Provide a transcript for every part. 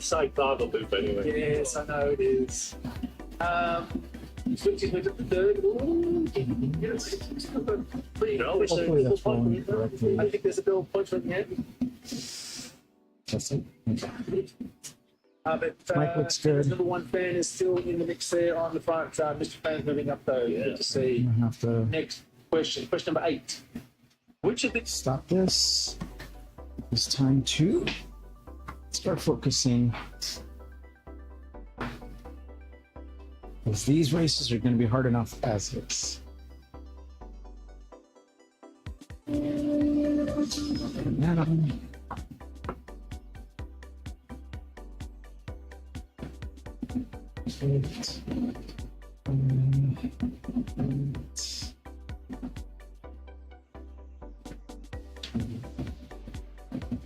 Say cargo loop anyway. Yes, I know it is. Switches went up the third. Ooh, yes. Hopefully that's flowing correctly. I think there's a bill punch on the end. That's it. But Mike looks good. number one fan is still in the mix there on the front. Mr. Fan's moving up though. Good to see. I'm gonna have to Next question. Question number 8. Which of the stop this. It's time to start focusing. Because these races are going to be hard enough as is. That on.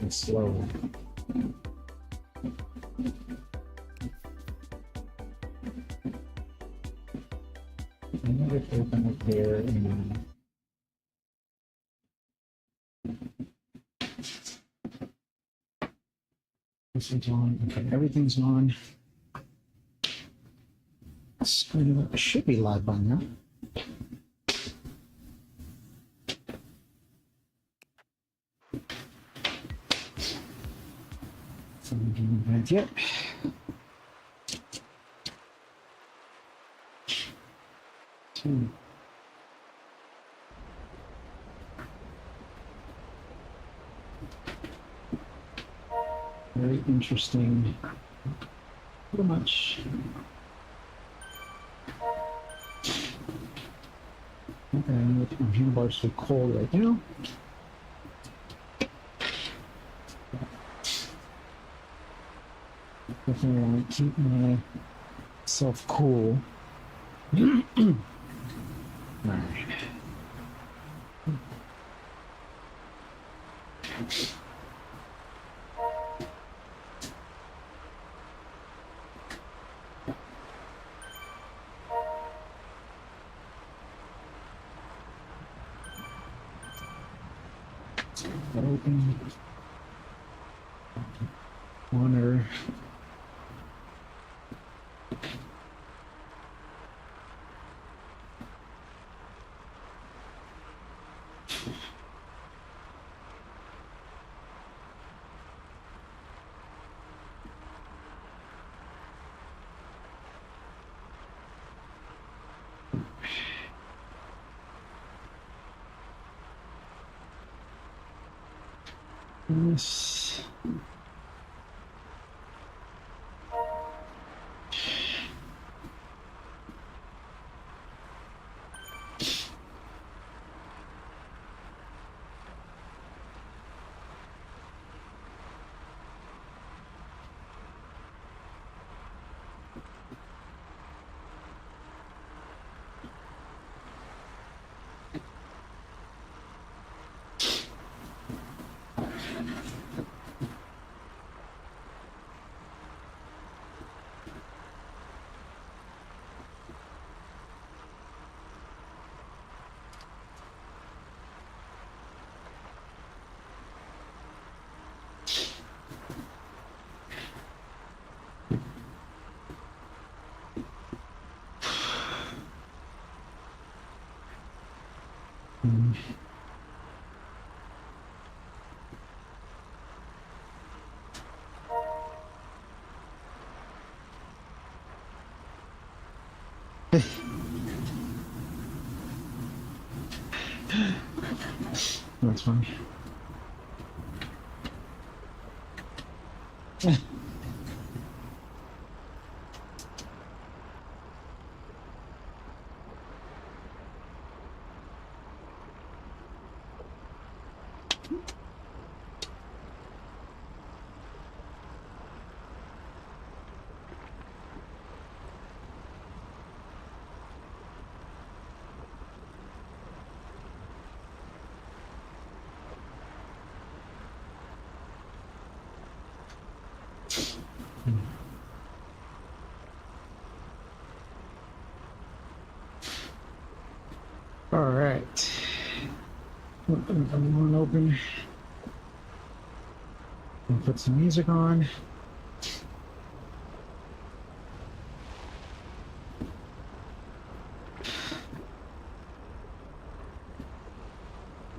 And slow. I'm going to open up there and this is on. Okay, everything's on. Screen should be live by now. Not yet. Very interesting. Pretty much. Okay, my handlebars are cold right now. Definitely want to keep myself cool. All right. Open. Honor. Yes. That's funny. All right. Everyone open. And put some music on.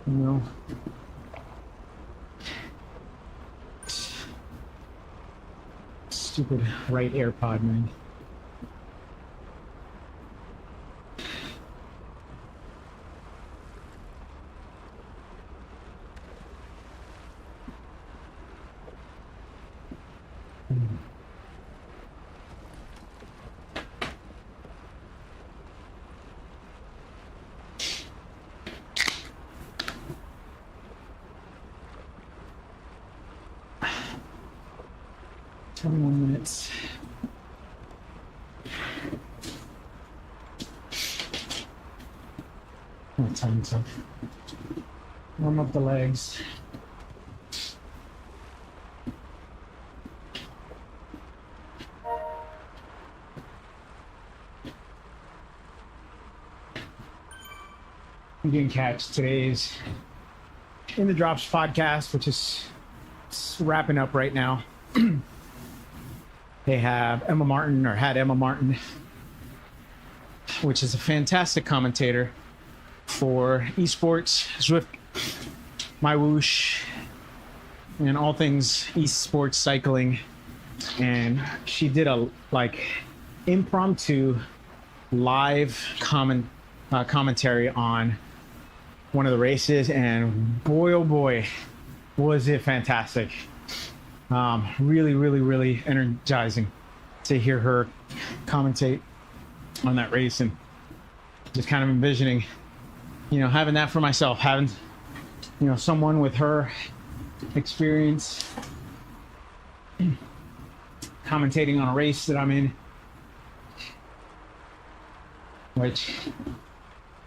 You know, stupid right AirPod, man. More minutes. Time to warm up the legs. You didn't catch today's In the Drops podcast, which is wrapping up right now. They have Emma Martin, or had Emma Martin, which is a fantastic commentator for esports, Zwift, My Whoosh, and all things esports cycling. And she did a impromptu live commentary on one of the races, and boy oh boy was it fantastic. Really, really, really energizing to hear her commentate on that race, and just kind of envisioning, having that for myself, having, someone with her experience commentating on a race that I'm in, which,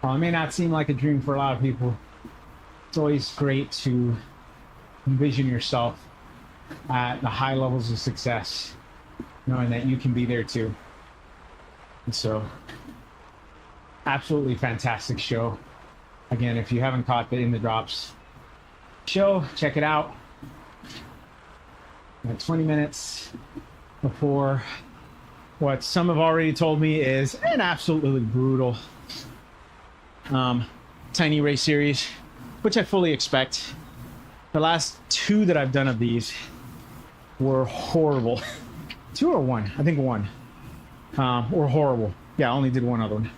while it may not seem like a dream for a lot of people, it's always great to envision yourself at the high levels of success, knowing that you can be there too. And so, absolutely fantastic show. Again, if you haven't caught the In the Drops show, check it out. 20 minutes before what some have already told me is an absolutely brutal tiny race series, which I fully expect. The last two that I've done of these were horrible. Two or one? I think one. Or horrible. Yeah, I only did one other one.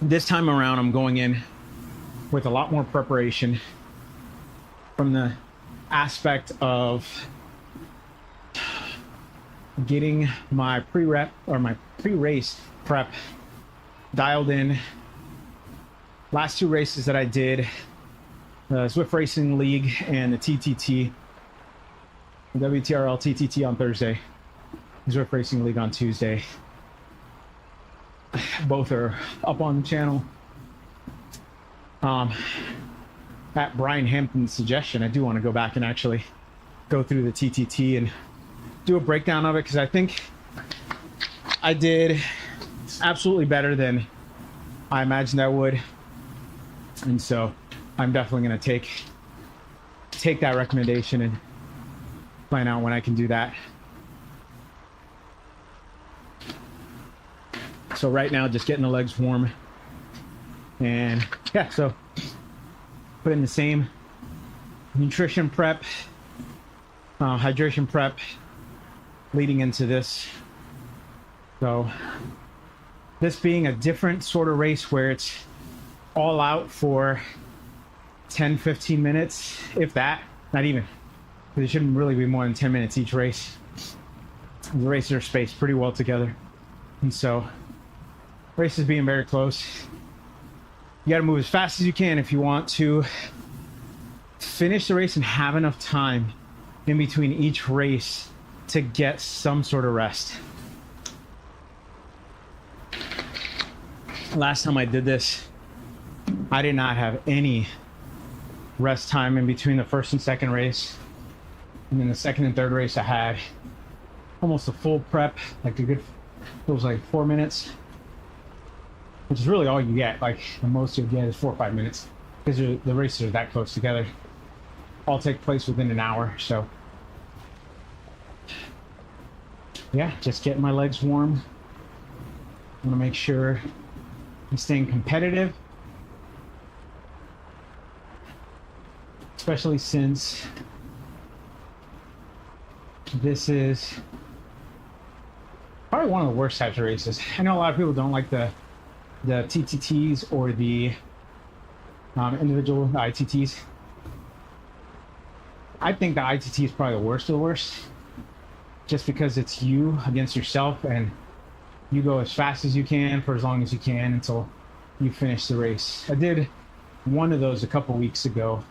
This time around, I'm going in with a lot more preparation from the aspect of getting my pre-rep or my pre-race prep dialed in. Last two races that I did, the Zwift Racing League and the TTT, the WTRL TTT on Thursday, Zwift Racing League on Tuesday. Both are up on the channel. At Brian Hampton's suggestion, I do want to go back and actually go through the TTT and do a breakdown of it, because I think I did absolutely better than I imagined I would. And so I'm definitely going to take that recommendation and find out when I can do that. So right now, just getting the legs warm. And yeah, so put in the same nutrition prep, hydration prep leading into this. So this being a different sort of race where it's all out for 10-15 minutes, if that, not even, because it shouldn't really be more than 10 minutes each race. The races are spaced pretty well together, and so races being very close, you got to move as fast as you can if you want to finish the race and have enough time in between each race to get some sort of rest. Last time I did this, I did not have any rest time in between the first and second race. And then the second and third race, I had almost a full prep, like a good, it was like 4 minutes, which is really all you get. Like the most you'll get is 4 or 5 minutes, because the races are that close together. All take place within an hour. So yeah, just getting my legs warm. I want to make sure I'm staying competitive especially since this is probably one of the worst types of races. I know a lot of people don't like the TTTs or the individual ITTs. I think the ITT is probably the worst of the worst, just because it's you against yourself, and you go as fast as you can for as long as you can until you finish the race. I did one of those a couple weeks ago,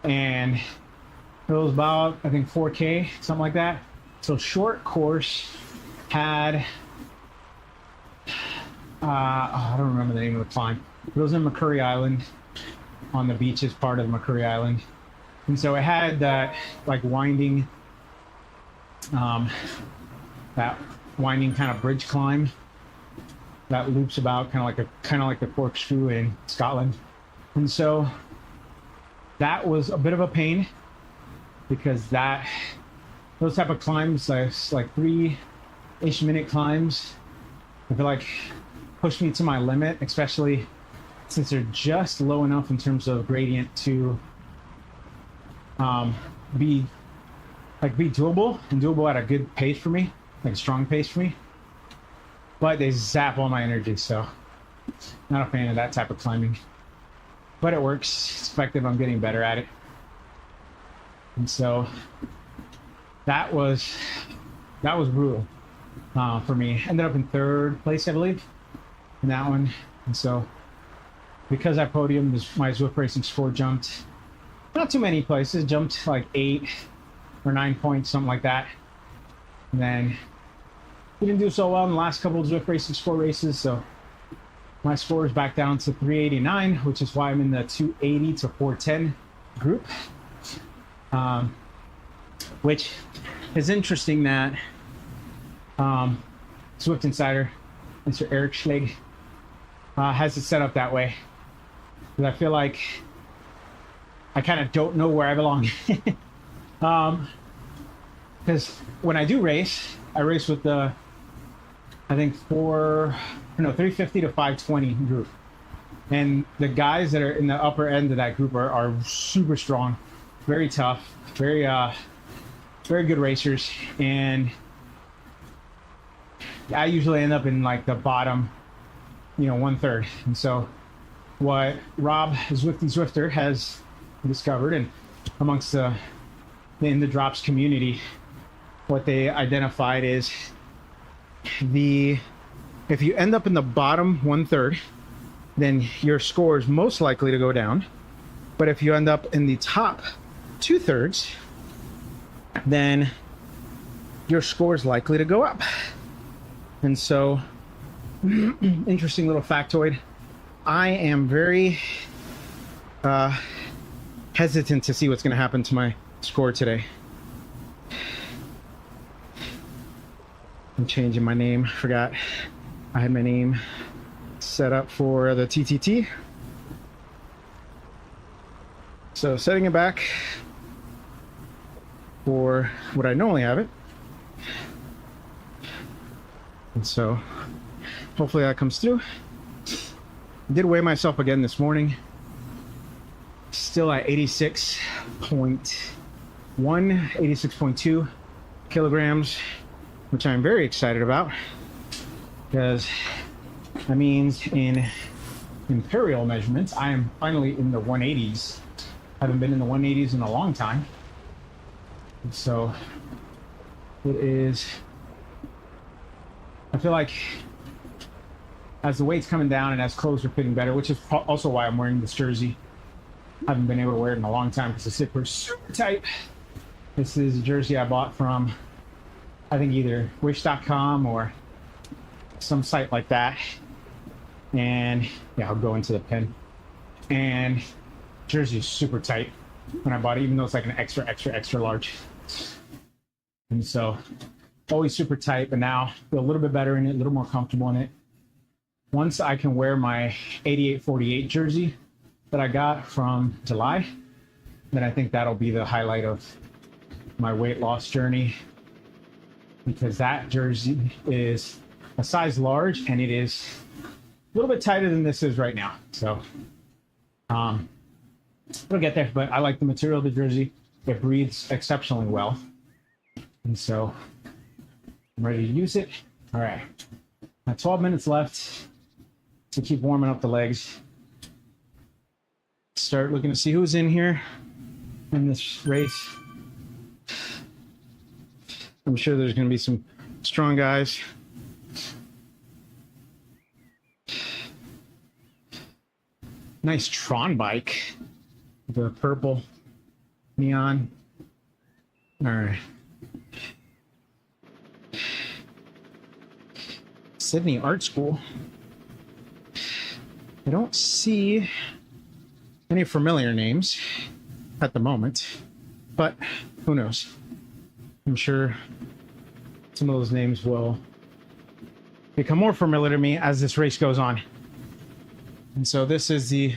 and it was about, I think, 4K, something like that. So short course had, I don't remember the name of the climb. It was in McCurry Island, on the beaches part of McCurry Island. And so it had that like winding, that winding kind of bridge climb that loops about kind of like the corkscrew in Scotland. And so that was a bit of a pain, because those type of climbs, like 3-ish minute climbs, I feel like pushed me to my limit, especially since they're just low enough in terms of gradient to be doable, and doable at a good pace for me, like a strong pace for me. But they zap all my energy, so not a fan of that type of climbing. But it works, it's effective, I'm getting better at it. And so that was brutal for me. Ended up in 3rd place, I believe, in that one. And so because I podiumed, my Zwift racing score jumped not too many places, jumped like 8 or 9 points, something like that. And then we didn't do so well in the last couple of Zwift racing score races, so my score is back down to 389, which is why I'm in the 280 to 410 group. Which is interesting that Zwift Insider, Mr. Eric Schlegg, has it set up that way. Because I feel like I kind of don't know where I belong. Because when I do race, I race with the, I think 350 to 520 group. And the guys that are in the upper end of that group are super strong, very tough, very good racers. And I usually end up in like the bottom, 1/3. And so what Rob, Zwifty Zwifter, has discovered, and amongst in the drops community, what they identified is if you end up in the bottom 1/3, then your score is most likely to go down. But if you end up in the top 2/3, then your score is likely to go up. And so, interesting little factoid. I am very hesitant to see what's going to happen to my score today. I'm changing my name. Forgot I had my name set up for the TTT. So setting it back for what I normally have it. And so hopefully that comes through. I did weigh myself again this morning. Still at 86.1, 86.2 kilograms, which I'm very excited about, because that means in imperial measurements, I am finally in the 180s. I haven't been in the 180s in a long time. And so it is, I feel like as the weight's coming down and as clothes are fitting better, which is also why I'm wearing this jersey. I haven't been able to wear it in a long time because the zippers super tight. This is a jersey I bought from, I think, either wish.com or some site like that. And yeah, I'll go into the pin. And jersey is super tight when I bought it, even though it's like an extra large. And so always super tight, but now I feel a little bit better in it, a little more comfortable in it. Once I can wear my 88-48 jersey that I got from July, then I think that'll be the highlight of my weight loss journey, because that jersey is a size large and it is a little bit tighter than this is right now. So It'll get there, but I like the material of the jersey. It breathes exceptionally well. And so I'm ready to use it. All right. 12 minutes left to keep warming up the legs. Start looking to see who's in here in this race. I'm sure there's going to be some strong guys. Nice Tron bike. The purple neon. All right. Sydney Art School. I don't see any familiar names at the moment, but who knows? I'm sure some of those names will become more familiar to me as this race goes on. And so this is the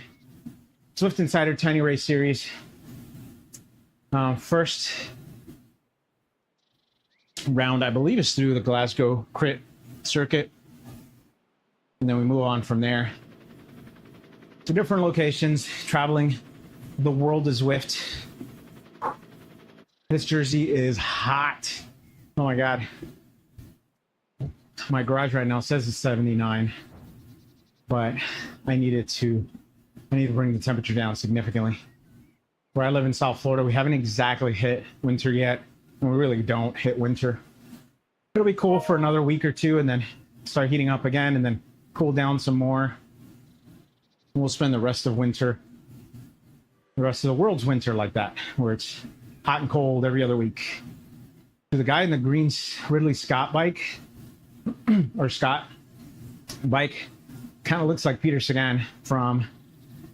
Zwift Insider Tiny Race Series. First round, I believe, is through the Glasgow Crit Circuit. And then we move on from there to different locations, traveling the world of Zwift. This jersey is hot. Oh my God. My garage right now says it's 79, but I need to bring the temperature down significantly. Where I live in South Florida, we haven't exactly hit winter yet, and we really don't hit winter. It'll be cool for another week or two, and then start heating up again, and then cool down some more. We'll spend the rest of winter, the rest of the world's winter like that, where it's hot and cold every other week. The guy in the green Ridley Scott bike, or Scott bike, kind of looks like Peter Sagan from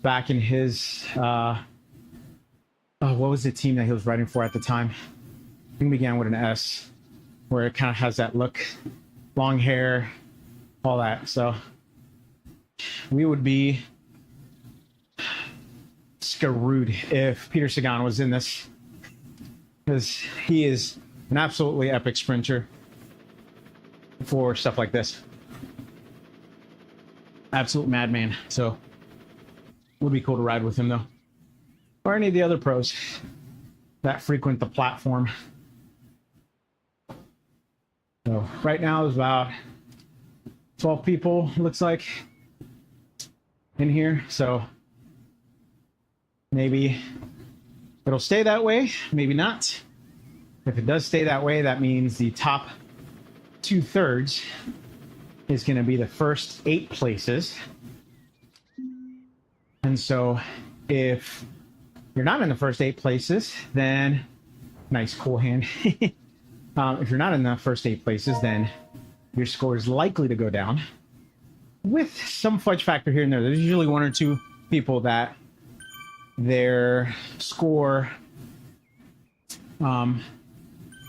back in his, what was the team that he was riding for at the time? I think it began with an S, where it kind of has that look, long hair, all that. So we would be screwed if Peter Sagan was in this, because he is an absolutely epic sprinter for stuff like this. Absolute madman. So it would be cool to ride with him, though, or any of the other pros that frequent the platform. So right now there's about 12 people, looks like, in here. So maybe it'll stay that way, maybe not. If it does stay that way, that means the top 2/3 is going to be the first 8 places. And so if you're not in the first 8 places, then nice cool hand. If you're not in the first 8 places, then your score is likely to go down, with some fudge factor here and there. There's usually 1 or 2 people that their score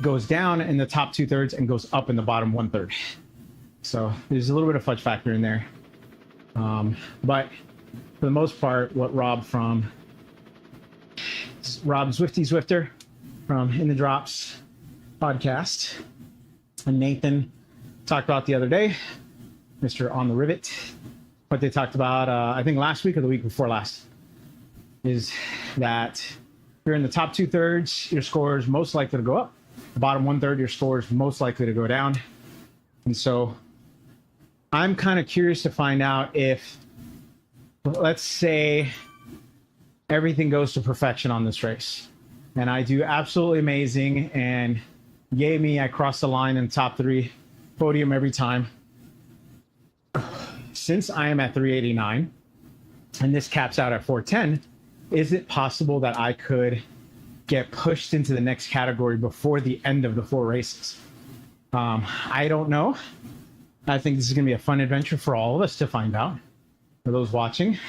goes down in the top 2/3 and goes up in the bottom 1/3. So there's a little bit of fudge factor in there. But for the most part, what Rob Zwifty Zwifter from In the Drops podcast and Nathan talked about the other day, Mr. On the Rivet, what they talked about, I think last week or the week before last, is that if you're in the top 2/3, your score is most likely to go up. The bottom 1/3, your score is most likely to go down. And so I'm kind of curious to find out if, let's say, everything goes to perfection on this race, and I do absolutely amazing, and yay me, I cross the line in the top 3, podium every time. Since I am at 389, and this caps out at 410, is it possible that I could get pushed into the next category before the end of the 4 races? I don't know. I think this is going to be a fun adventure for all of us to find out. For those watching,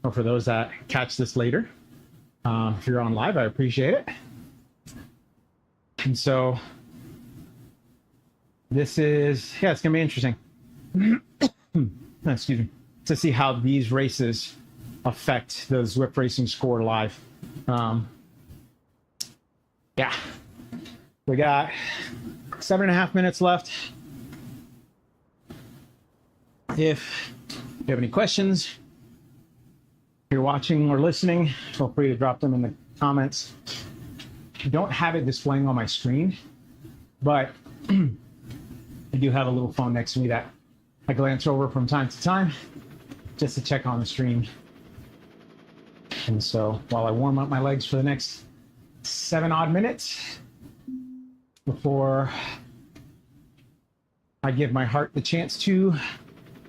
or for those that catch this later. If you're on live, I appreciate it. And so this is, yeah, it's going to be interesting. Excuse me. To see how these races affect the Zwift Racing score live. Yeah. We got 7.5 minutes left. If you have any questions, you're watching or listening, feel free to drop them in the comments. I don't have it displaying on my screen, but I do have a little phone next to me that I glance over from time to time just to check on the stream. And so while I warm up my legs for the next 7 odd minutes before I give my heart the chance to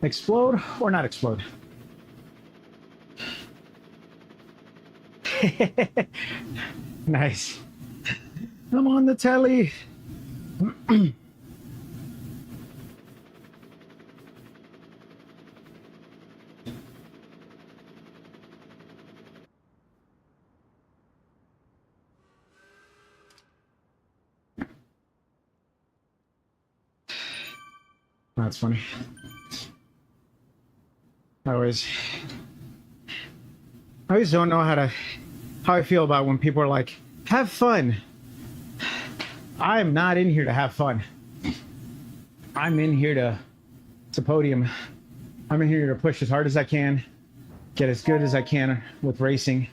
explode or not explode. Nice. I'm on the telly. That's funny. I always don't know how I feel about when people are like, have fun. I'm not in here to have fun. I'm in here to podium. I'm in here to push as hard as I can, get as good as I can with racing.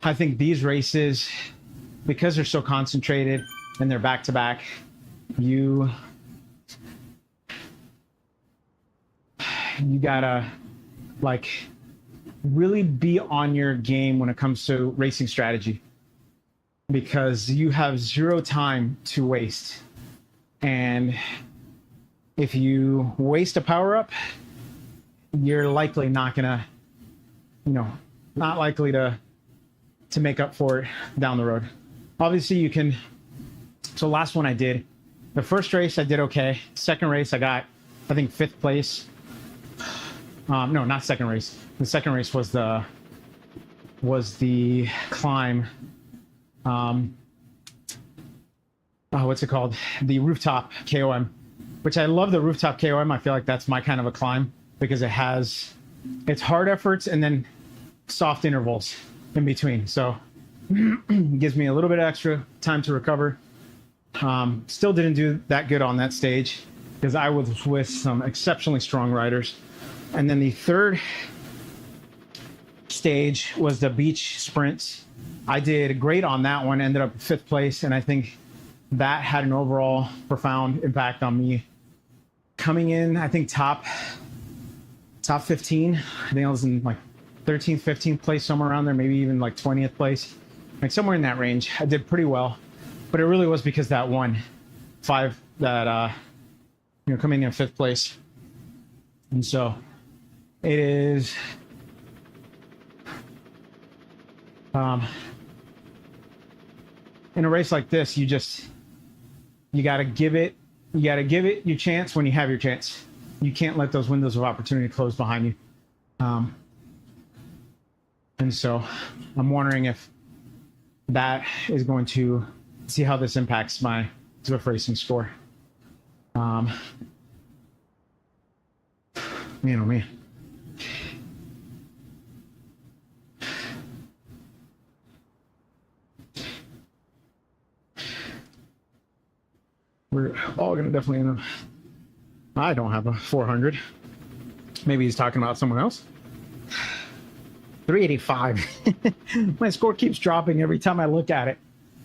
I think these races, because they're so concentrated and they're back to back, you gotta like really be on your game when it comes to racing strategy, because you have 0 time to waste. And if you waste a power up, you're likely not gonna, not likely to make up for it down the road. Obviously you can. So last one I did, the first race I did okay. Second race I got, I think, 5th place. No, not second race. The second race was the climb. What's it called? The rooftop KOM, which I love the rooftop KOM. I feel like that's my kind of a climb because it's hard efforts and then soft intervals in between. So it gives me a little bit extra time to recover. Still didn't do that good on that stage because I was with some exceptionally strong riders. And then the third stage was the beach sprints. I did great on that one, ended up 5th place, and I think that had an overall profound impact on me. Coming in, I think top 15. I think I was in like 13th, 15th place, somewhere around there, maybe even like 20th place. Like somewhere in that range. I did pretty well, but it really was because that one, 5, that, coming in 5th place. And so it is, in a race like this, you gotta give it your chance when you have your chance. You can't let those windows of opportunity close behind you. And so I'm wondering if that is going to see how this impacts my Zwift racing score. Man, oh man. We're all gonna definitely end up. I don't have a 400. Maybe he's talking about someone else. 385. My score keeps dropping every time I look at it.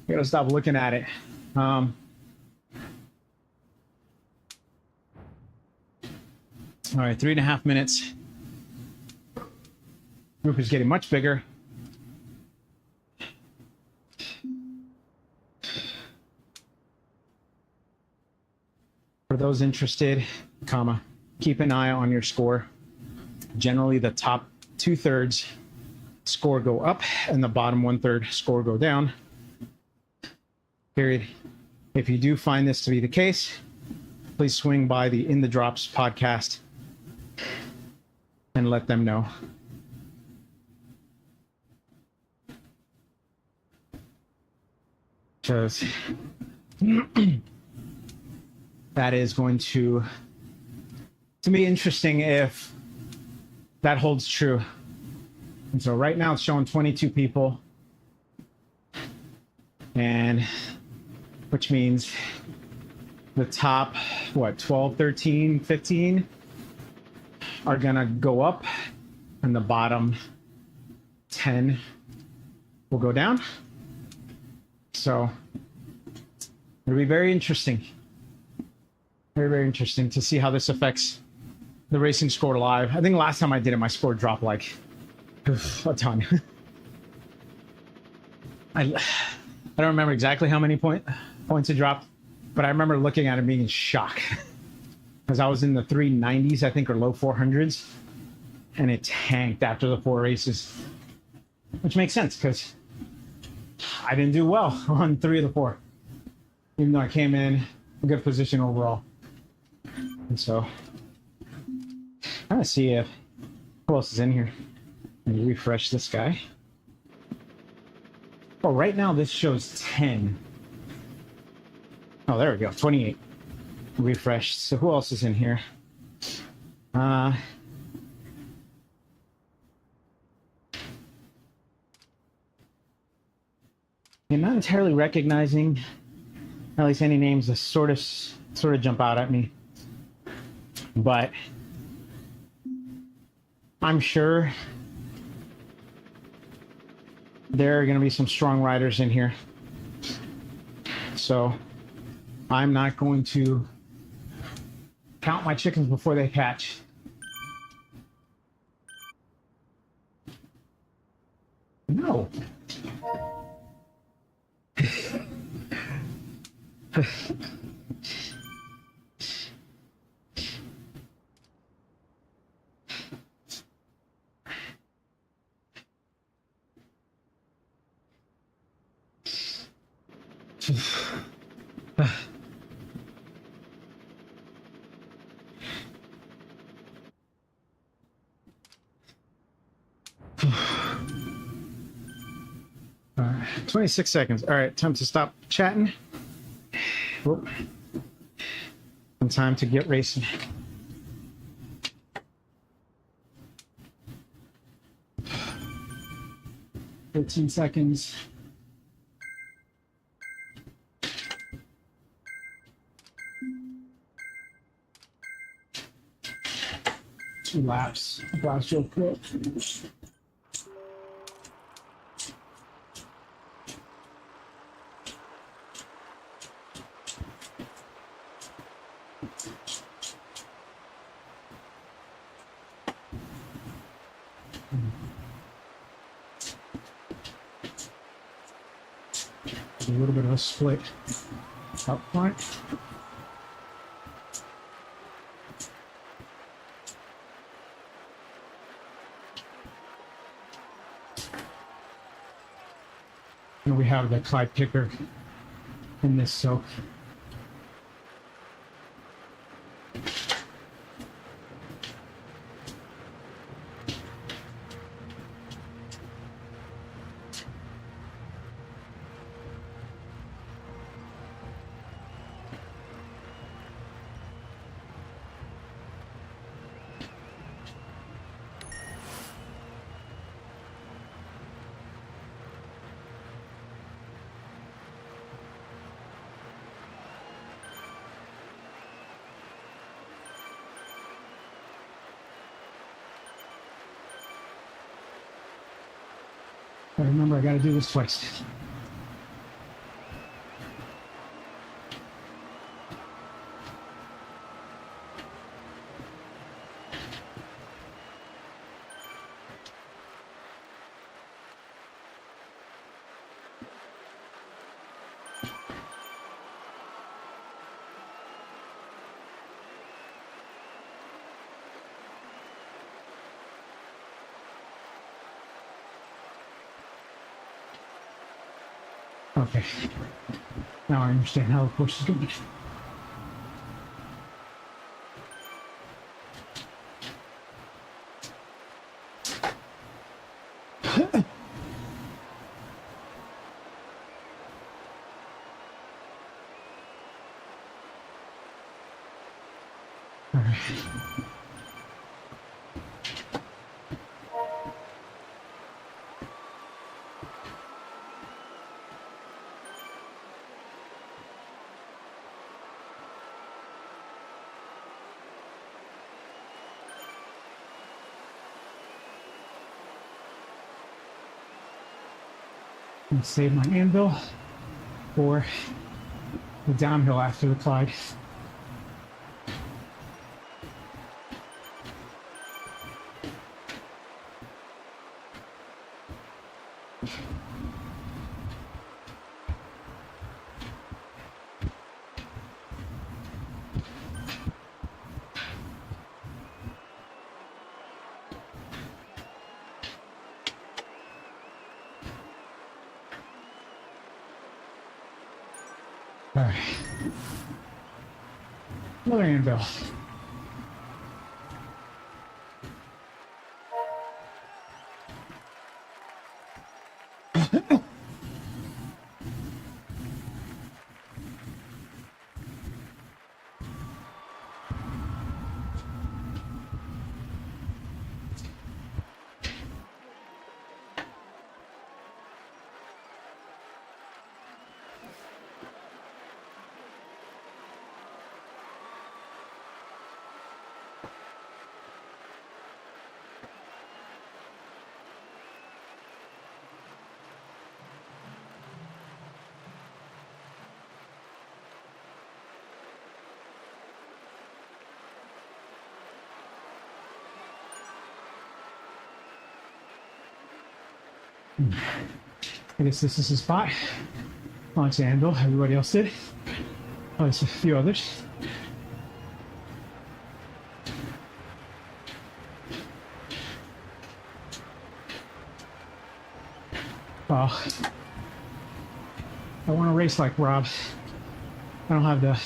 I gotta stop looking at it. All right, 3.5 minutes. Group is getting much bigger. For those interested, keep an eye on your score. Generally, the top 2/3 score go up and the bottom 1/3 score go down. Period. If you do find this to be the case, please swing by the In the Drops podcast and let them know. Because that is going to be interesting if that holds true. And so right now it's showing 22 people, and which means the top 12, 13, 15 are gonna go up and the bottom 10 will go down. So it'll be very interesting. Very, very interesting to see how this affects the racing score live. I think last time I did it, my score dropped like a ton. I don't remember exactly how many points it dropped, but I remember looking at it being in shock because I was in the 390s, I think, or low 400s, and it tanked after the 4 races, which makes sense because I didn't do well on 3 of the 4, even though I came in a good position overall. And so I'm gonna see if who else is in here. Let me refresh this guy. Oh, right now this shows 10. Oh, there we go, 28. Refresh. So who else is in here? I'm not entirely recognizing at least any names that sort of jump out at me, but I'm sure there are going to be some strong riders in here. So I'm not going to count my chickens before they hatch. No. All right, 26 seconds. All right, time to stop chatting. Whoop. And time to get racing. Fifteen seconds. Two laps. Laps real quick. A little bit of a split up front. And we have the Clyde Picker in this soak. I remember I got to do this twice. Okay. Now I understand how the course is going. All right. And save my anvil for the downhill after the Clyde. All right. Another anvil. I guess this is the spot. Oh, it's anvil. Everybody else did. Oh, there's a few others. Well, I want to race like Rob. I don't have the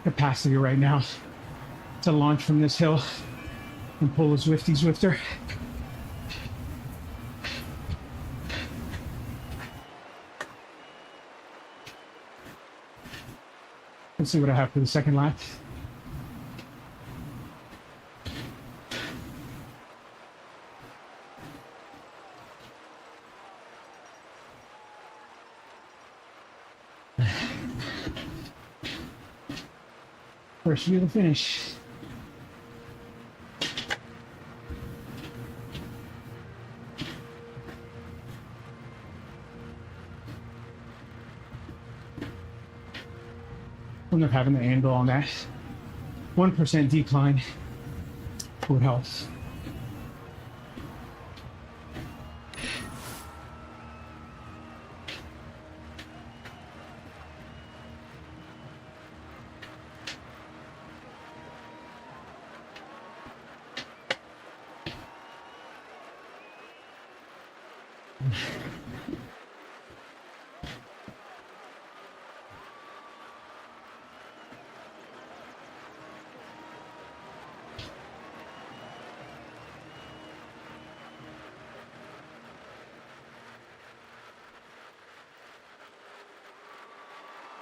capacity right now to launch from this hill and pull a Zwifter. Let's see what I have for the second lap. First view of the finish. End up having the anvil on that 1% decline would help.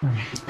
All right.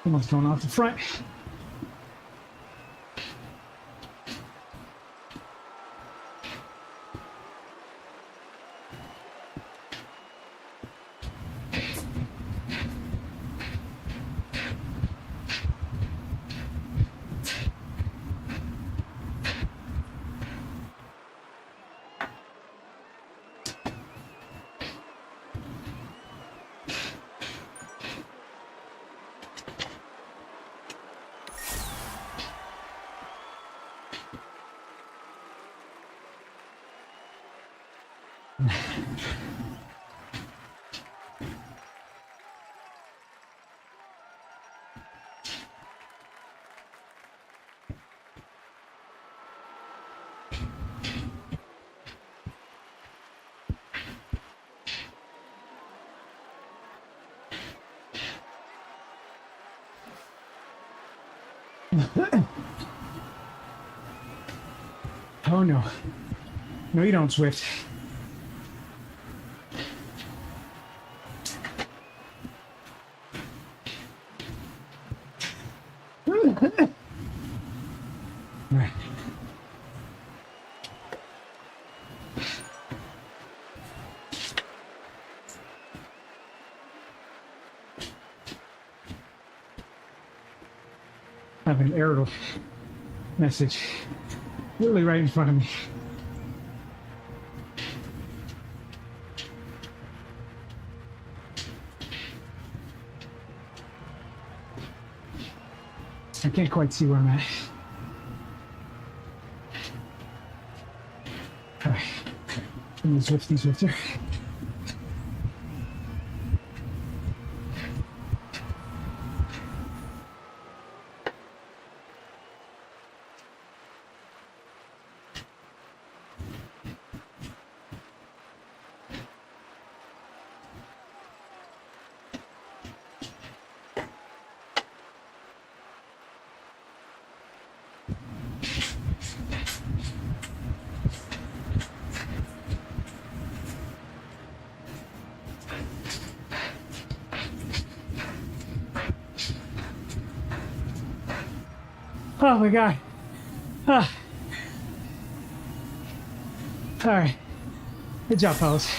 Someone's going off the front. Oh no. No, you don't, Zwift. Right. I have an error message literally right in front of me. I can't quite see where I'm at. All right, Zwifter. Oh my God. Ah. All right. Good job, fellas.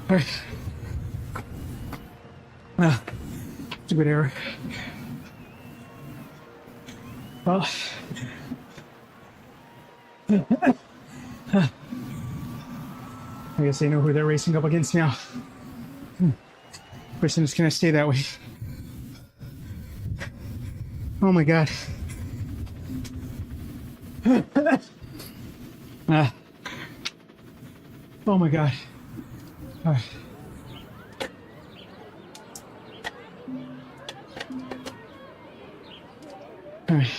All right. It's a good error. Well, I guess they know who they're racing up against now. Person is gonna stay that way. Oh my God. Oh my God. All right. All right.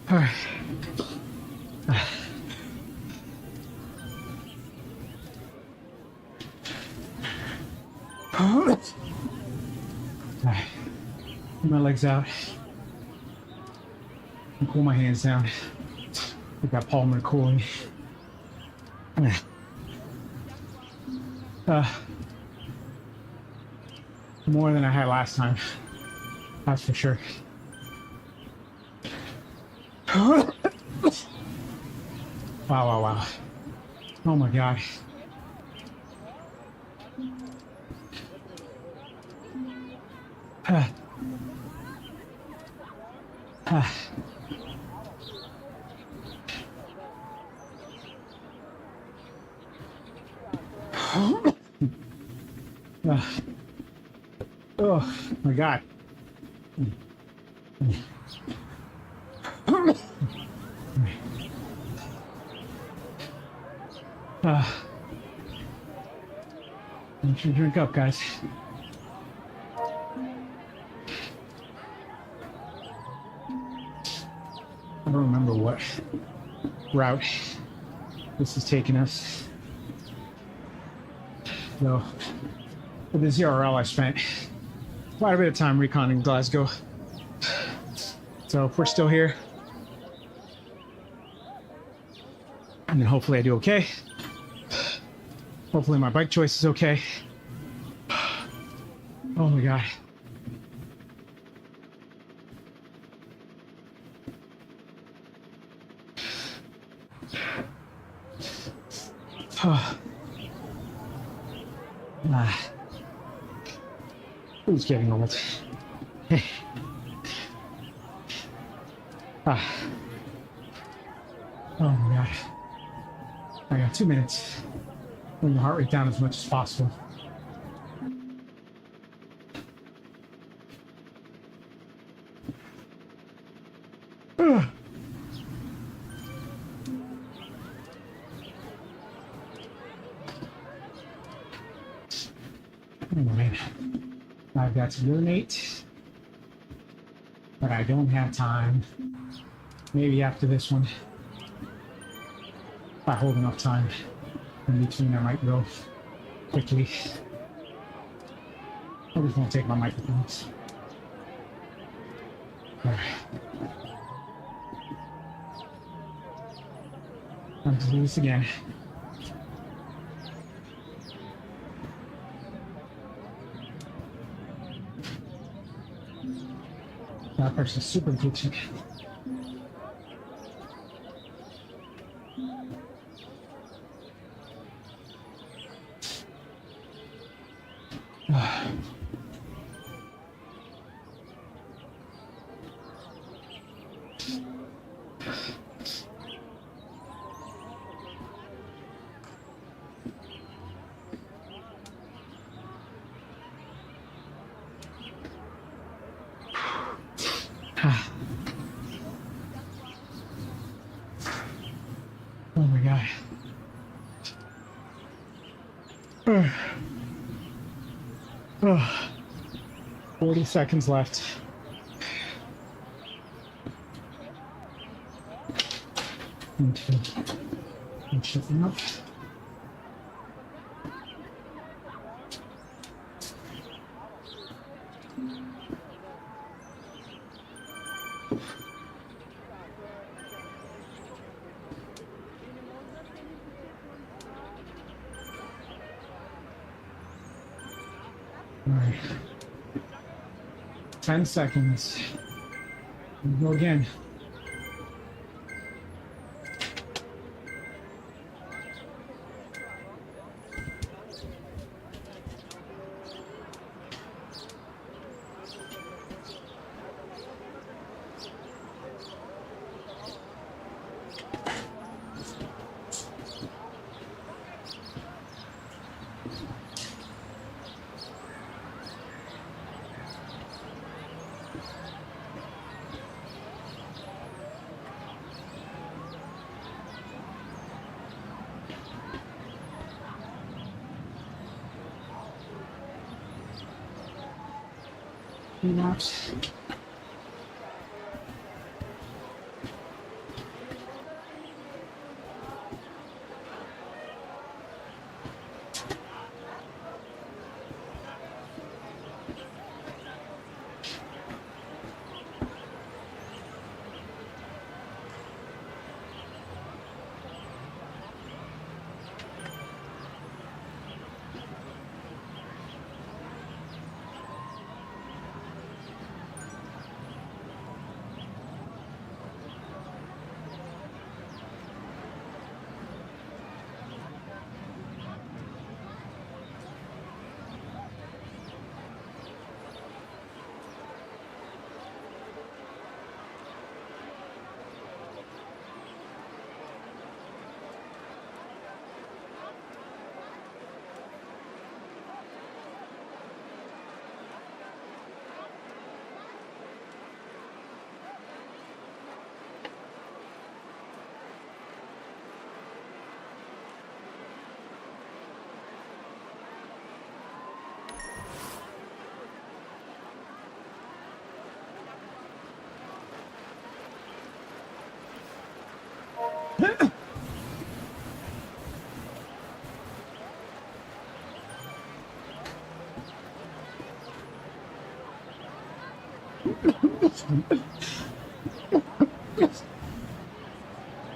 All right. All right. Put my legs out. And cool my hands down. I got polymer cooling. More than I had last time. That's for sure. Wow. Oh my God. Oh my God. Make sure you drink up, guys. I don't remember what route this is taking us. So, for the ZRL, I spent quite a bit of time reconning Glasgow. So, if we're still here, and then hopefully I do okay. Hopefully my bike choice is okay. Oh my God. Who's getting old? Oh my God. I got 2 minutes. Bring the heart rate down as much as possible. Anyway, I've got to urinate, but I don't have time. Maybe after this one, if I hold enough time in between, I might go quickly. I just won't take my microphones. All right. Time to do this again. That person's super glitchy. Oh my god. 40 seconds left. I'm shutting up. All right. 10 seconds. Go again. Laps.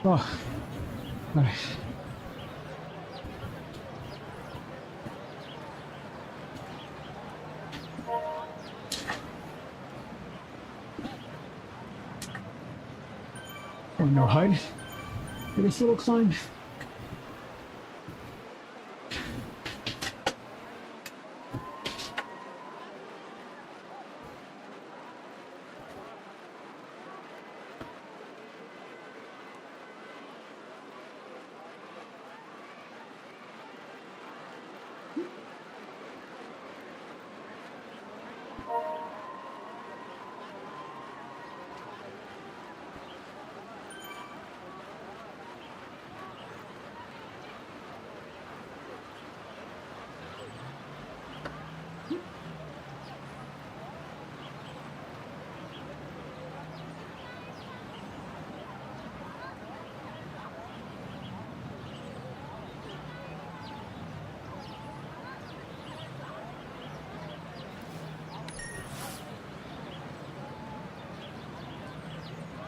Oh, nice. Oh, no HUD for this little climb.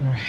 All right.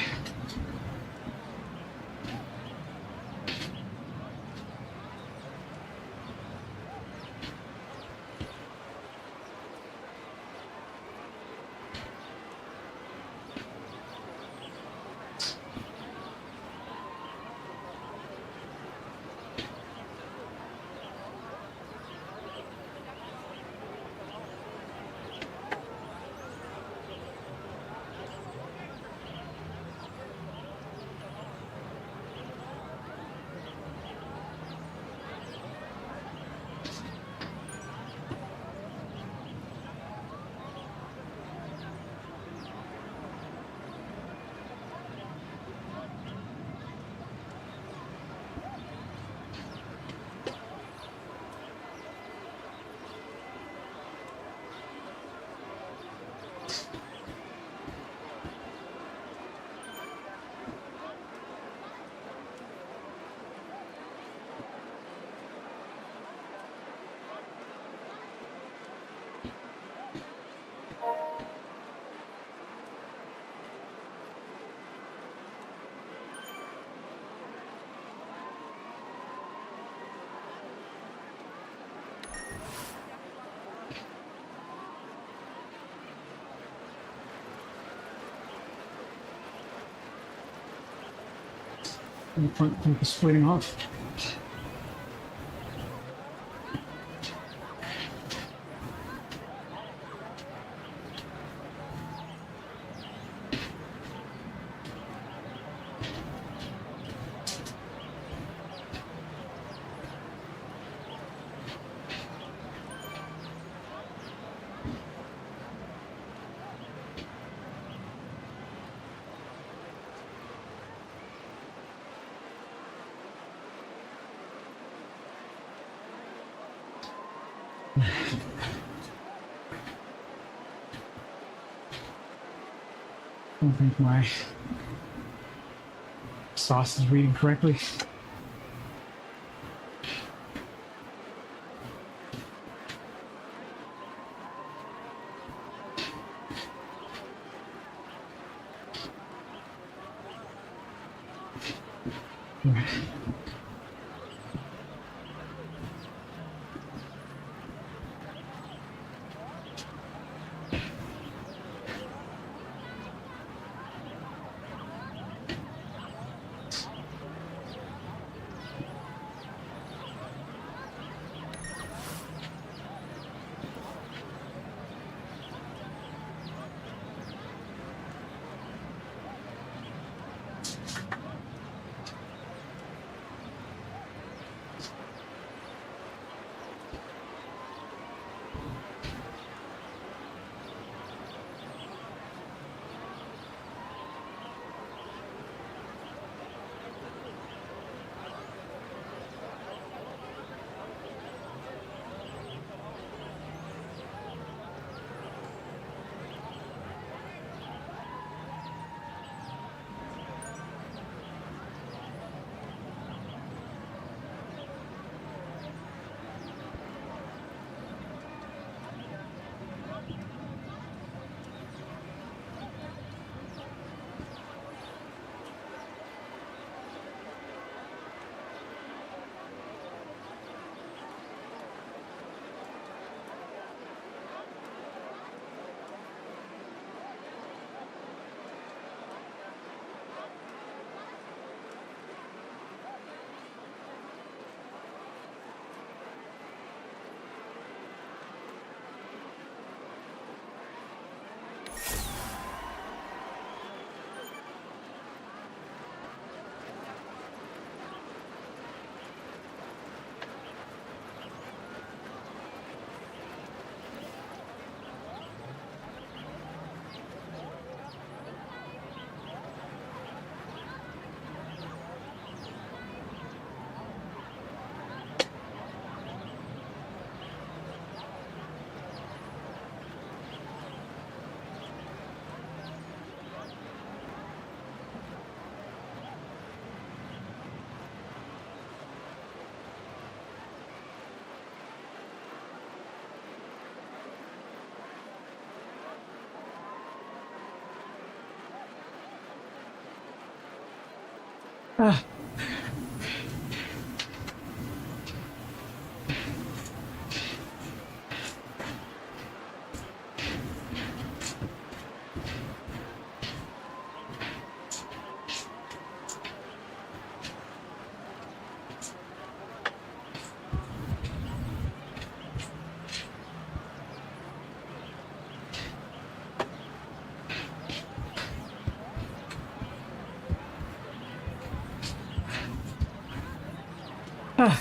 The front clamp is splitting off. I don't think my sauce is reading correctly. Ah. Ah.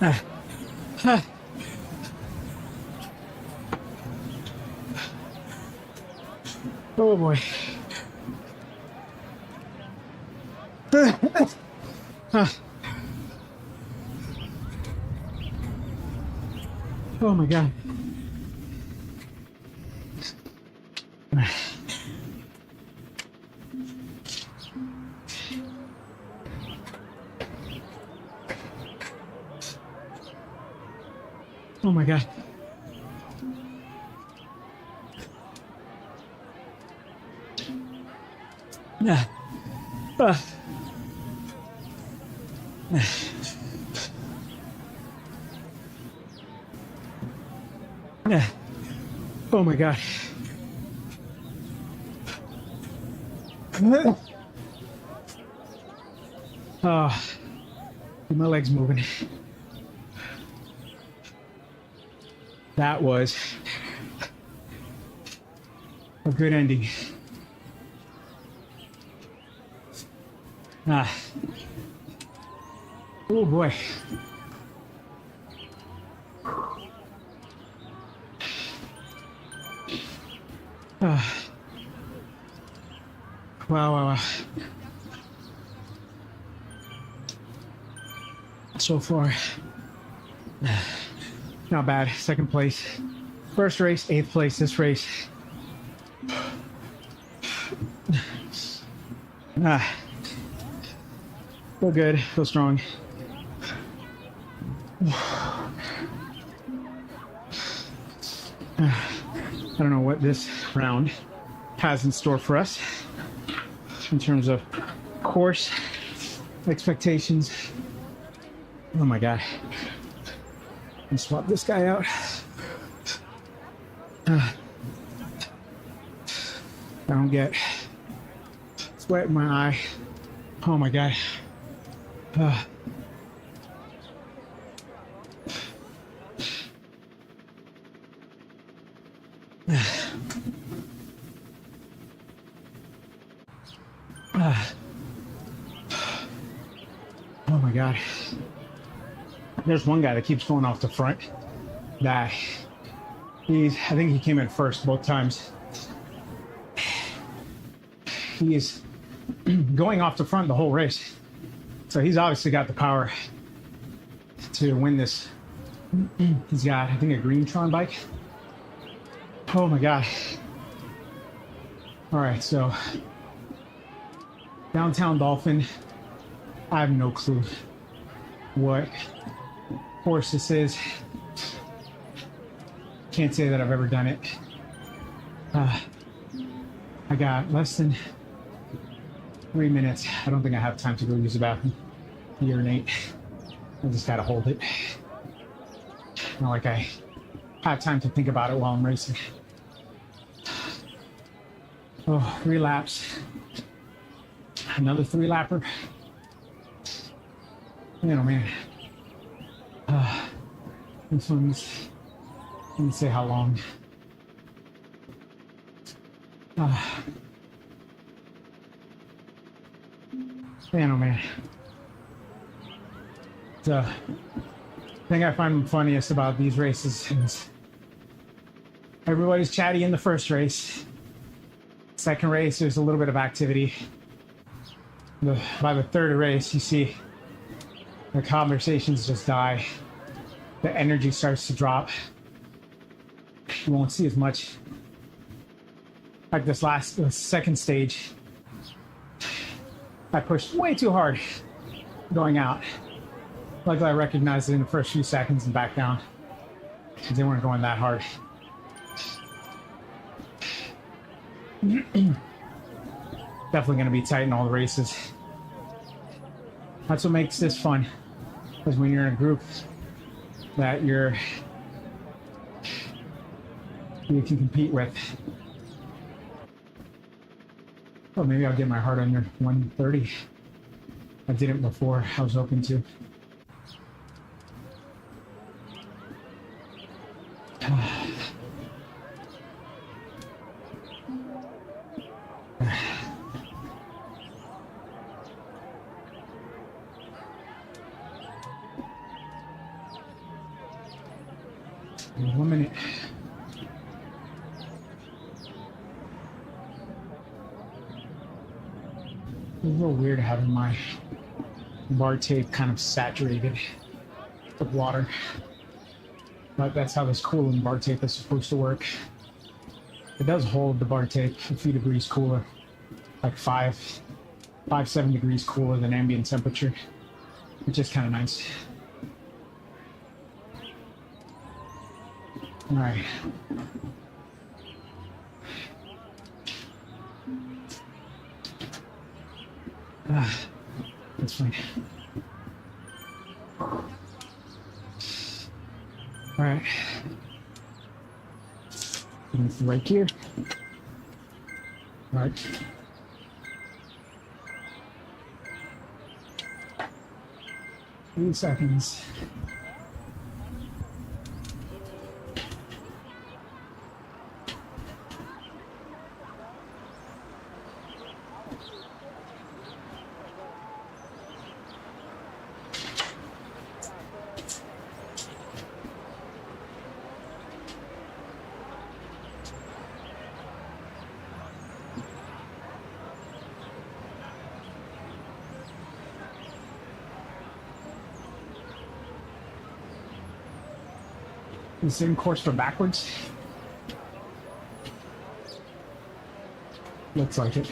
Ah. Ah. Oh boy. Ah. Oh my God. Oh my God. Yeah. Yeah. Oh my God. Oh, my legs moving. That was a good ending. Ah. Oh boy. Ah. Wow, wow, wow. So far, not bad. Second place. First race, 8th place. This race. Ah. Feel good. Feel strong. I don't know what this round has in store for us in terms of course expectations. Oh my God. And swap this guy out. I don't get sweat in my eye. Oh my God. Oh my God. There's one guy that keeps going off the front. That I think he came in first both times. He is going off the front the whole race. So he's obviously got the power to win this. He's got, I think, a green Tron bike. Oh my God. All right, so Downtown Dolphin. I have no clue what course this is. Can't say that I've ever done it. I got less than 3 minutes. I don't think I have time to go use the bathroom, urinate. I just gotta hold it. Not like I have time to think about it while I'm racing. Oh, 3 laps. Another 3-lapper. Man, oh man. This one's, let me say how long. Man, oh man. The thing I find funniest about these races is everybody's chatty in the first race. Second race, there's a little bit of activity. By the third race, you see the conversations just die. The energy starts to drop. You won't see as much. Like the second stage, I pushed way too hard going out. Luckily, I recognized it in the first few seconds and backed down because they weren't going that hard. definitely going to be tight in all the races. That's what makes this fun, because when you're in a group that you can compete with. Oh, maybe I'll get my heart under 130. I didn't before. I was hoping to. One minute. It's a little weird having my bar tape kind of saturated with water. But that's how this cooling bar tape is supposed to work. It does hold the bar tape a few degrees cooler, like 7 degrees cooler than ambient temperature, which is kind of nice. All right. That's fine. All right. Right here. All right. Few seconds. The same course for backwards. Looks like it.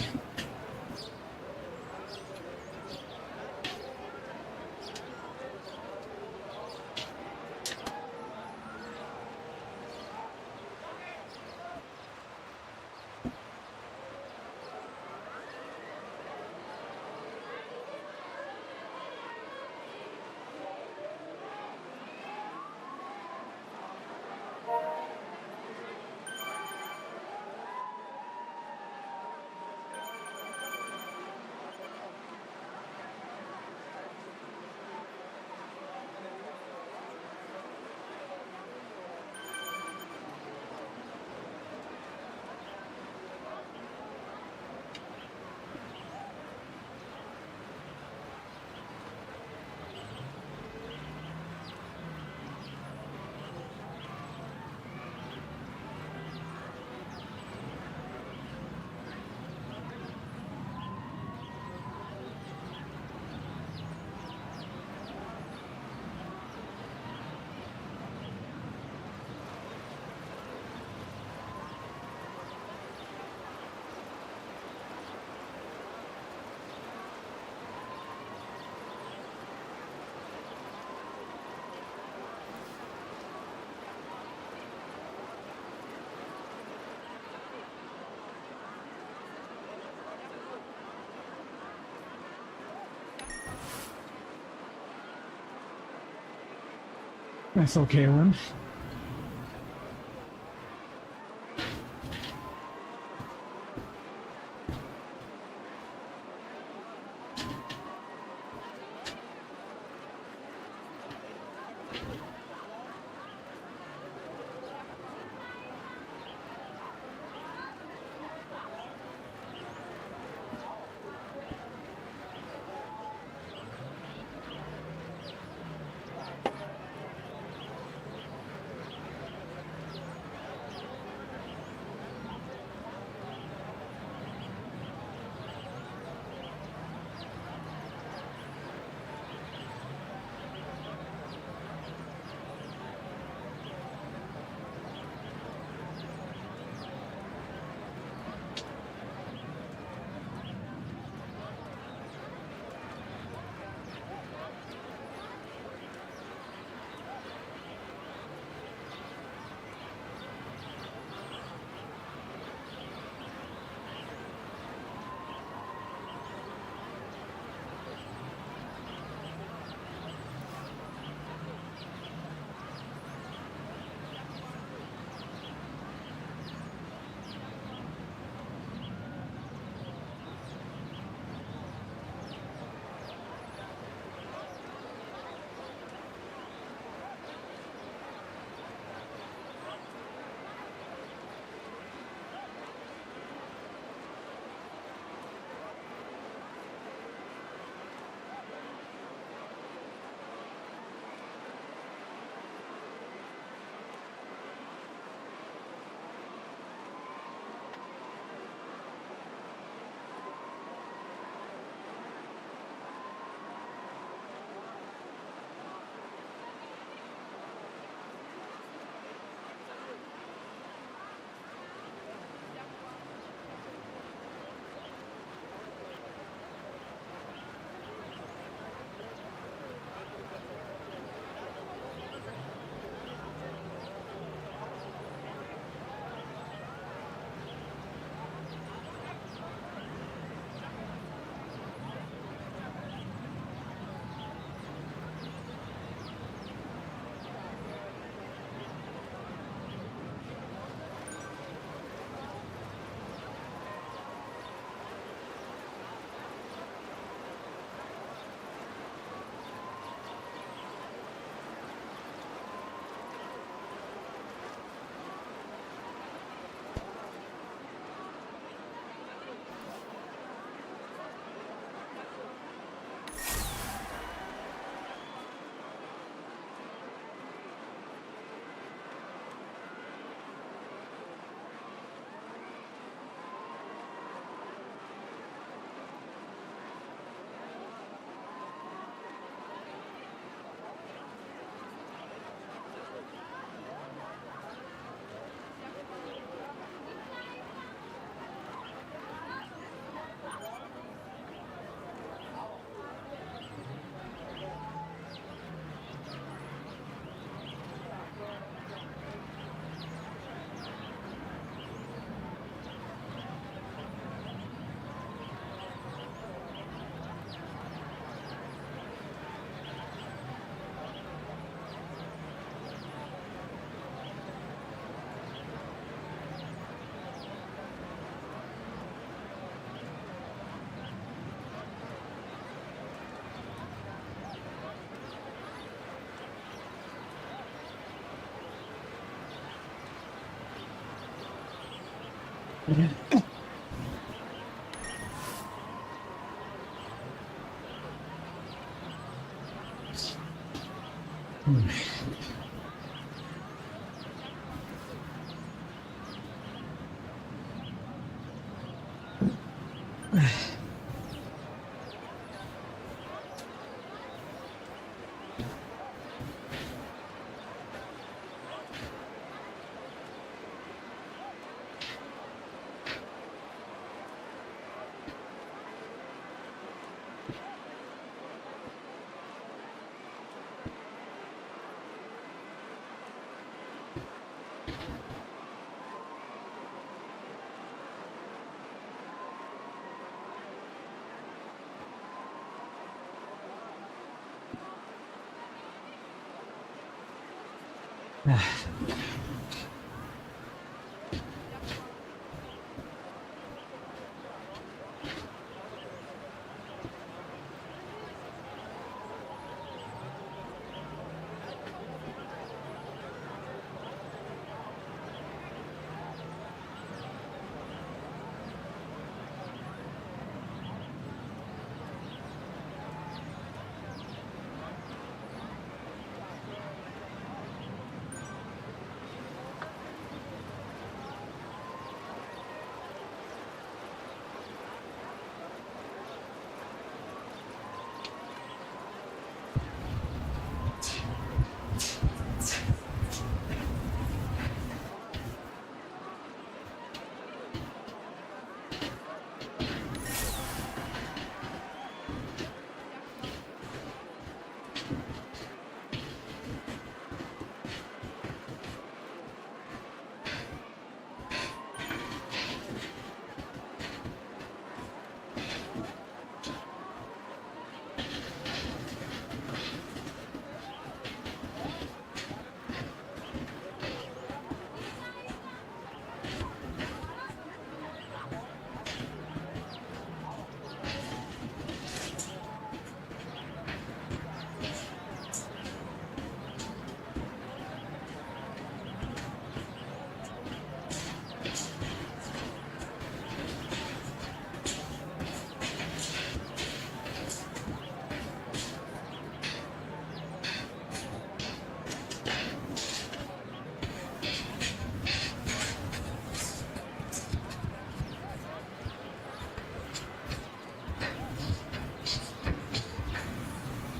That's okay, Lynn.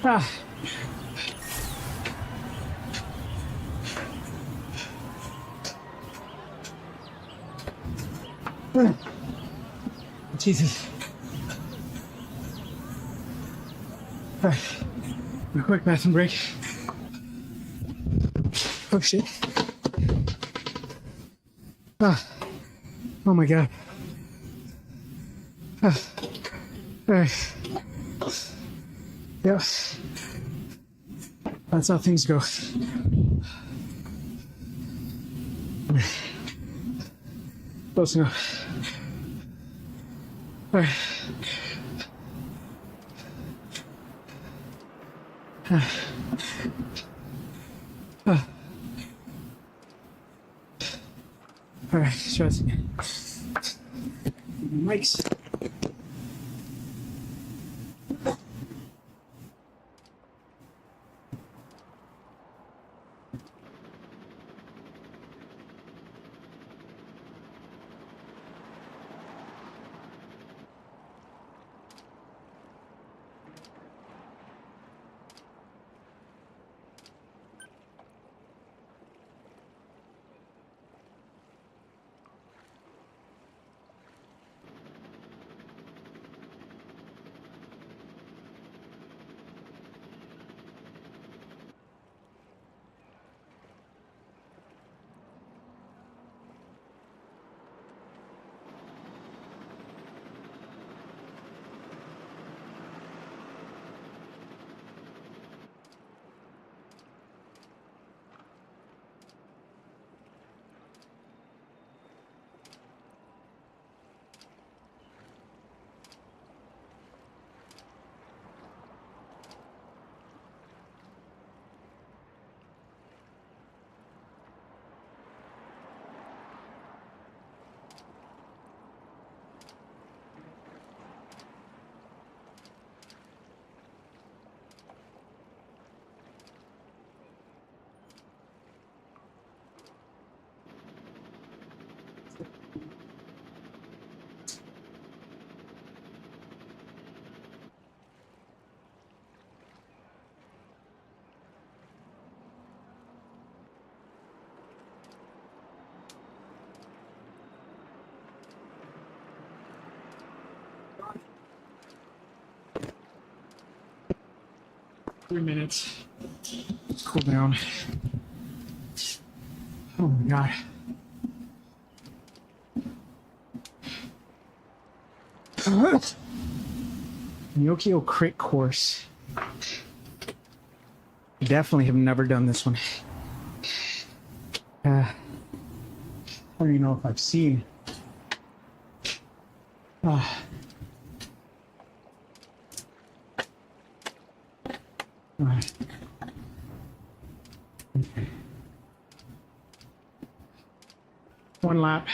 Ah. Jesus. All right. A quick bathroom break. Oh shit. Ah. Oh my god. Ah. All right. Yeah. That's how things go. Close enough. All right. All right, stretching. Mics. 3 minutes. Let's cool down. Oh my God. Yokio crit course. Definitely have never done this one. I don't even know if I've seen. All right. Okay. One lap.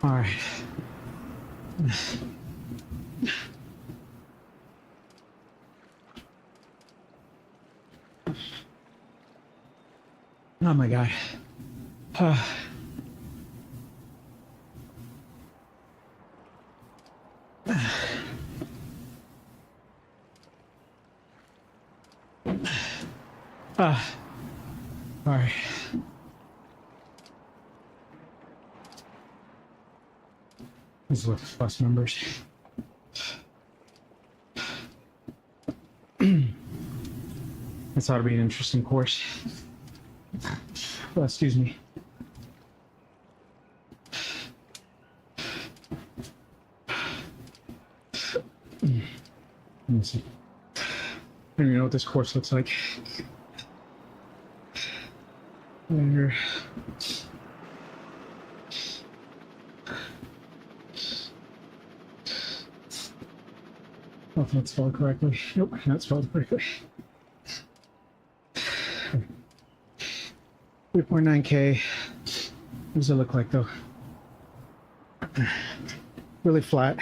All right. Oh my God. All right. This is what the bus numbers. This ought to be an interesting course. Oh, excuse me. Let me see. I don't even know what this course looks like. There. Oh, if that's spelled correctly. Nope, not spelled correctly. 3.9K. What does it look like though? Really flat.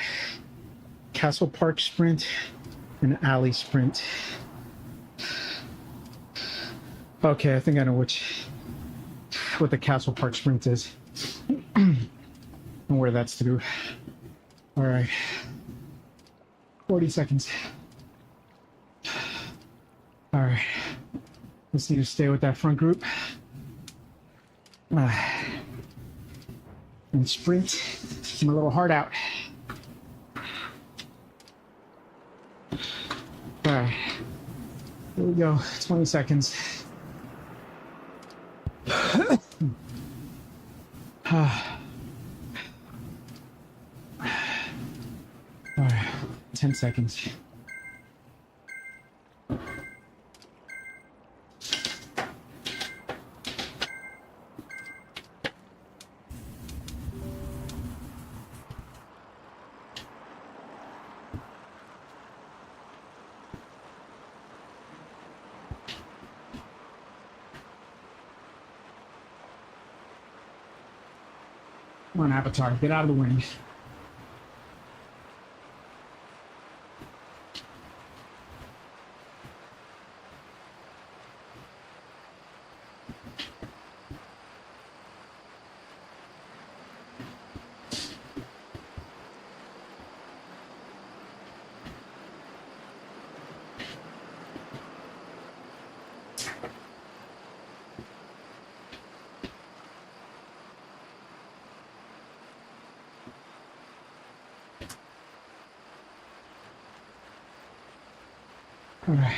Castle Park sprint and alley sprint. Okay, I think I know what the Castle Park sprint is and where that's through. All right, 40 seconds. All right, just need to stay with that front group and sprint. I'm a little hard out. All right, here we go. 20 seconds. All right, 10 seconds. Come on, Avatar, get out of the wind. All right.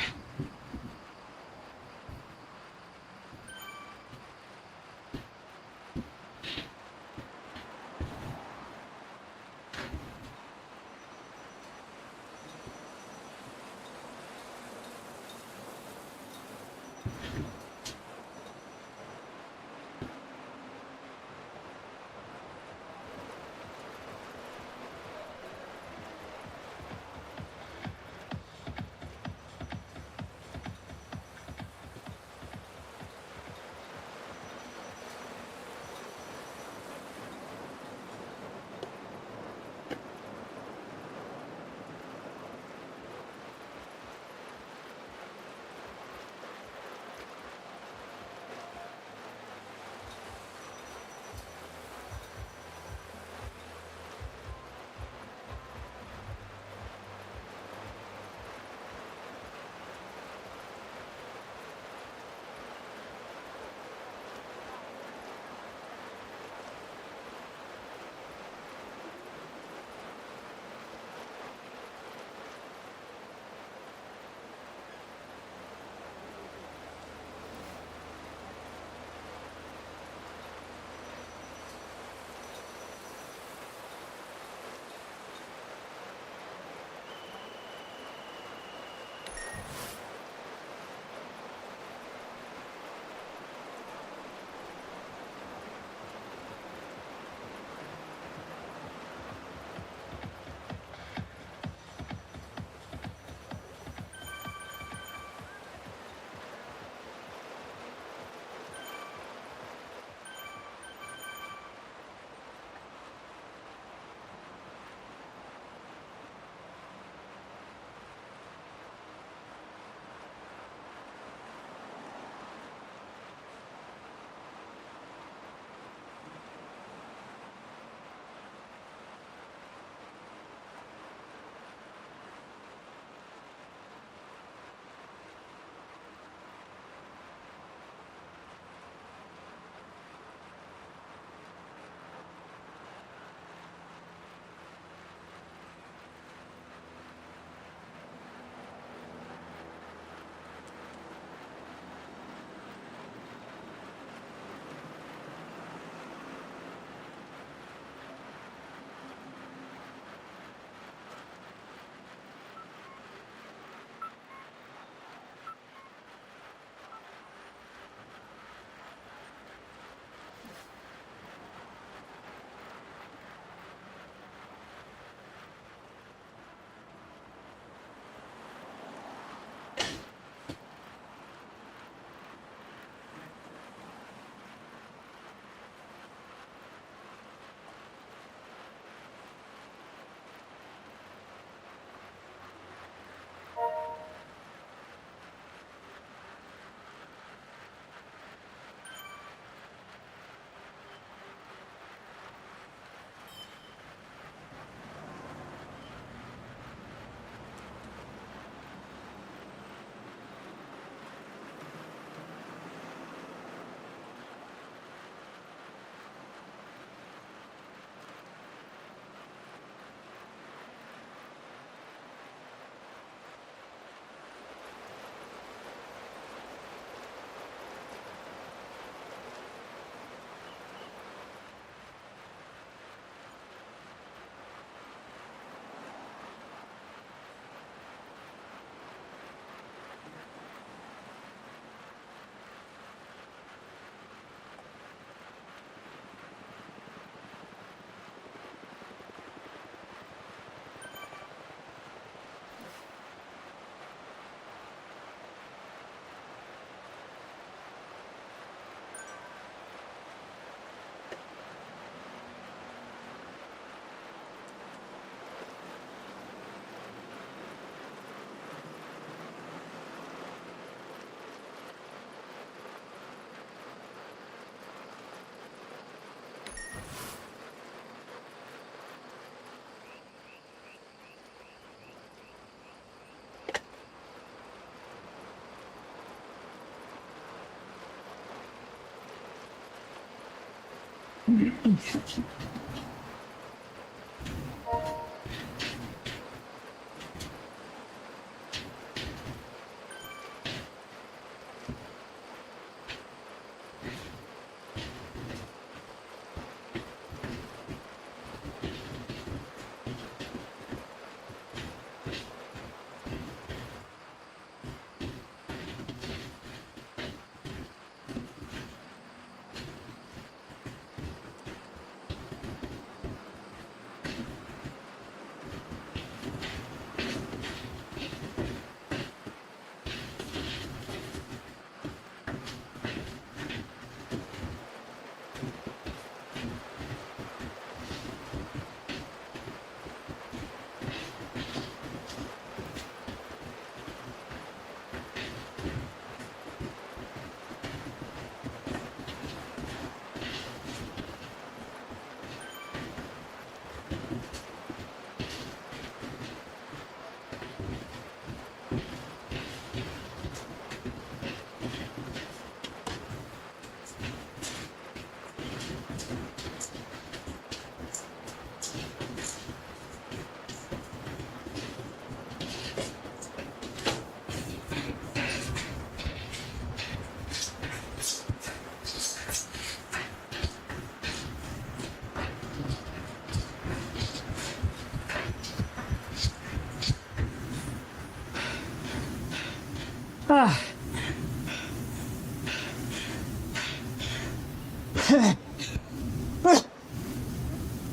Ah.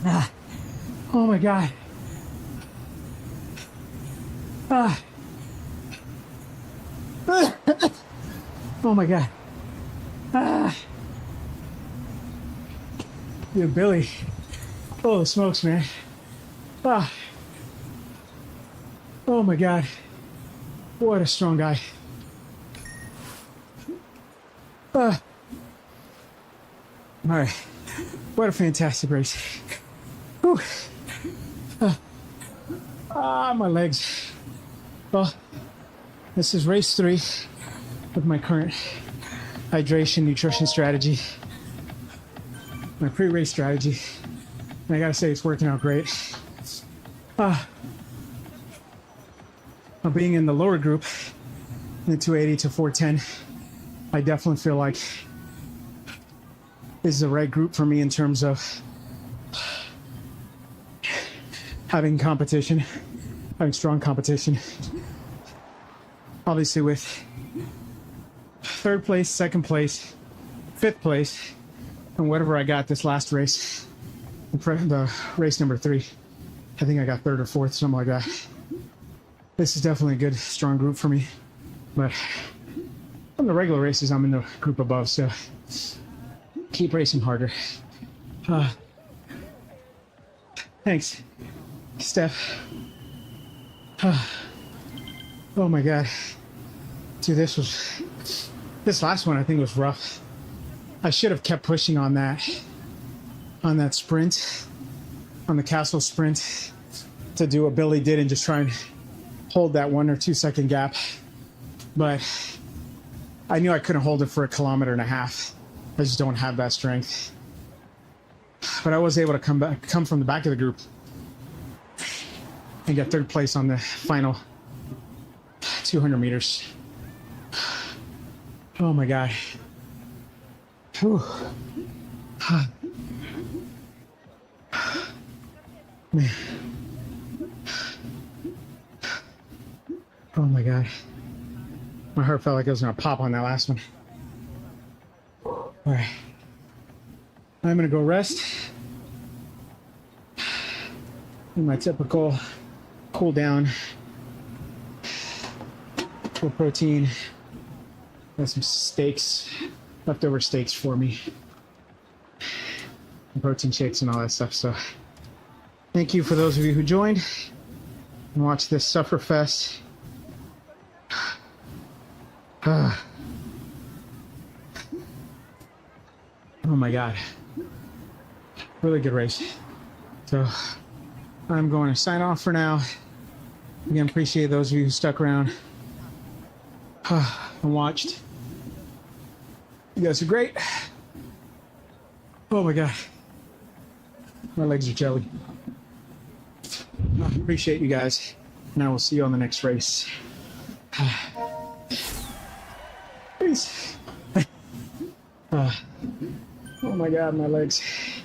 Ah. Oh my God. Ah. Oh my God. Ah. Dude, Billy. Holy smokes, man. Ah. Oh my God. What a strong guy. All right. What a fantastic race. Whew. My legs. Well, this is race 3 of my current hydration nutrition strategy. My pre-race strategy. And I gotta say, it's working out great. Being in the lower group, in the 280 to 410, I definitely feel like this is the right group for me in terms of having competition, having strong competition. Obviously with 3rd place, 2nd place, 5th place, and whatever I got this last race, the race number 3, I think I got 3rd or 4th, something like that. This is definitely a good, strong group for me. But on the regular races, I'm in the group above, so keep racing harder. Thanks, Steph. Oh my God. Dude, this last one I think was rough. I should have kept pushing on that sprint, on the castle sprint, to do what Billy did and just try and hold that 1 or 2 second gap. But I knew I couldn't hold it for 1.5 kilometers. I just don't have that strength. But I was able to come from the back of the group and get 3rd place on the final 200 meters. Oh my God. Whew. Man. Oh my God. My heart felt like it was gonna pop on that last one. All right. I'm gonna go rest. In my typical cool down. Full protein. Got some steaks, leftover steaks for me. And protein shakes and all that stuff. So thank you for those of you who joined and watched this Sufferfest. Oh my God. Really good race. So I'm going to sign off for now. Again, appreciate those of you who stuck around and watched. You guys are great. Oh my God. My legs are jelly. Appreciate you guys. And I will see you on the next race. Peace. Oh my God, my legs.